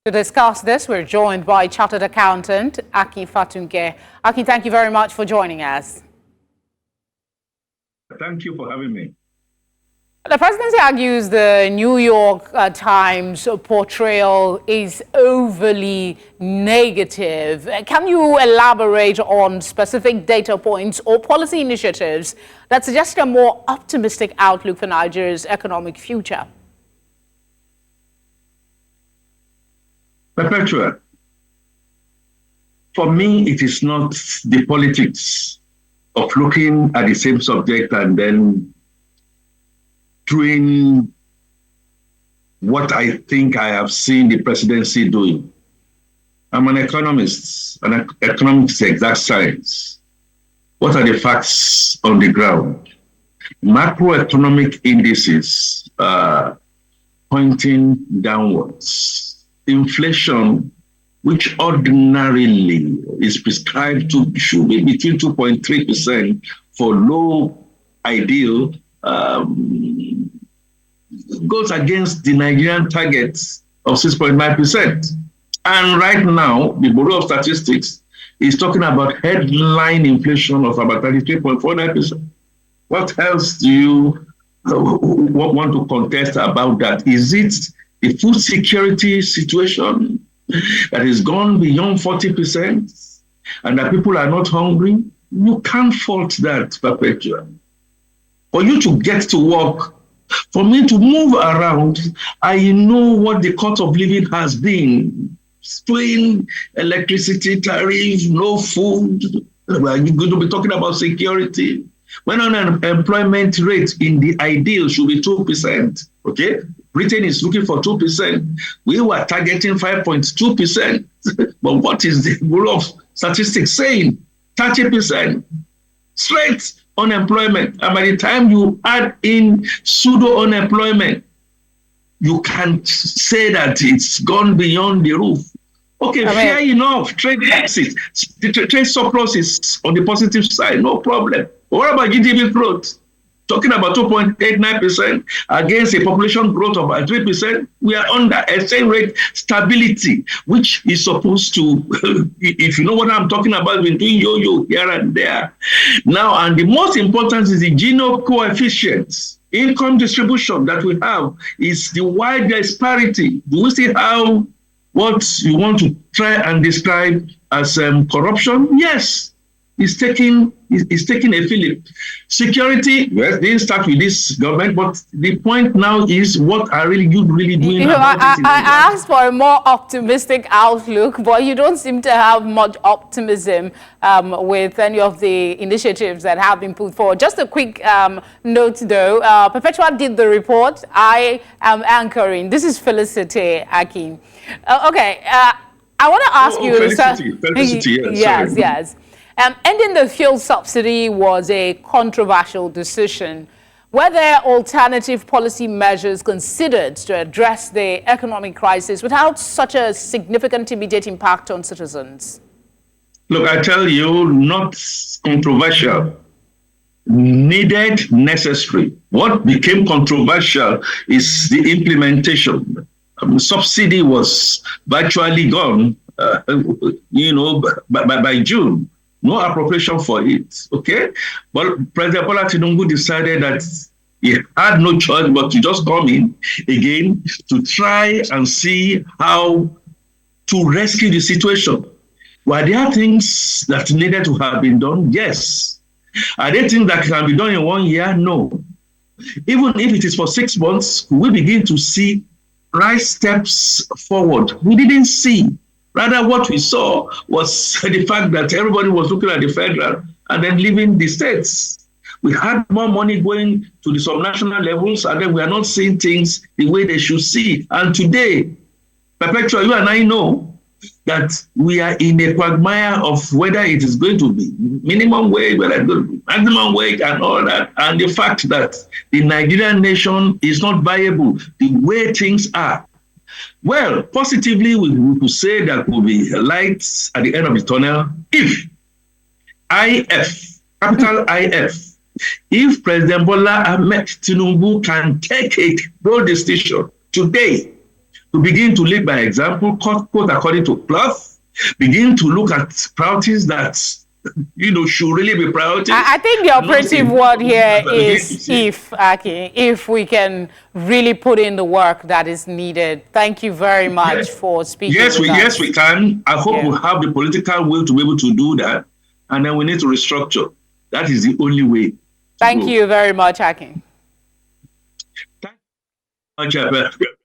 To discuss this, we're joined by Chartered Accountant Aki Fatunke. Aki, thank you very much for joining us. Thank you for having me. The presidency argues the New York Times portrayal is overly negative. Can you elaborate on specific data points or policy initiatives that suggest a more optimistic outlook for Nigeria's economic future? Perpetua, for me, it is not the politics of looking at the same subject and then doing what I think I have seen the presidency doing. I'm an economist, and economics is exact science. What are the facts on the ground? Macroeconomic indices are pointing downwards. Inflation, which ordinarily is prescribed to should be between 2.3% for low ideal, goes against the Nigerian targets of 6.9%. And right now, the Bureau of Statistics is talking about headline inflation of about 33.49%. What else do you want to contest about that? Is it the food security situation that has gone beyond 40% and that people are not hungry? You can't fault that, Perpetua. For you to get to work, for me to move around, I know what the cost of living has been. Twin electricity tariff, no food. Well, you're going to be talking about security. When unemployment rate in the ideal should be 2%, okay? Britain is looking for 2%. We were targeting 5.2%. But what is the Bureau of Statistics saying? 30%. Straight unemployment. And by the time you add in pseudo-unemployment, you can say that it's gone beyond the roof. Okay, fair enough. Trade deficit. The trade surplus is on the positive side, no problem. But what about GDP growth? Talking about 2.89% against a population growth of about 3%, we are under exchange rate stability, which is supposed to, if you know what I'm talking about, we're doing yo-yo here and there. Now, and the most important is the Gini coefficient. Income distribution that we have is the wide disparity. Do we see how what you want to try and describe as corruption? Yes. It's taking a fillip. Security, well, didn't start with this government, but the point now is what are you really doing about it? I asked for a more optimistic outlook, but you don't seem to have much optimism with any of the initiatives that have been put forward. Just a quick note, though. Perpetua did the report. I am anchoring. This is Felicity Akin. Okay, I want to ask you... Felicity, yes. Ending the fuel subsidy was a controversial decision. Were there alternative policy measures considered to address the economic crisis without such a significant immediate impact on citizens? Look, I tell you, not controversial. Needed, necessary. What became controversial is the implementation. Subsidy was virtually gone, by June. No appropriation for it, okay? But President Bola Tinubu decided that he had no choice but to just come in again to try and see how to rescue the situation. Were there things that needed to have been done? Yes. Are there things that can be done in 1 year? No. Even if it is for 6 months, we begin to see right steps forward. We didn't see. Rather, what we saw was the fact that everybody was looking at the federal and then leaving the states. We had more money going to the subnational levels, and then we are not seeing things the way they should see. And today, Perpetua, you and I know that we are in a quagmire of whether it is going to be minimum wage, whether it's going to be maximum wage and all that. And the fact that the Nigerian nation is not viable the way things are. Well, positively, we could say that will be lights at the end of the tunnel if capital IF, if President Bola Ahmed Tinubu can take a bold decision today to begin to lead by example, quote according to cloth, begin to look at priorities that should really be priorities. I think the operative word here is if, Aki, if we can really put in the work that is needed. Thank you very much for speaking. Yes, we can. I hope we have the political will to be able to do that. And then we need to restructure. That is the only way. Thank you very much, Aki. Thank you.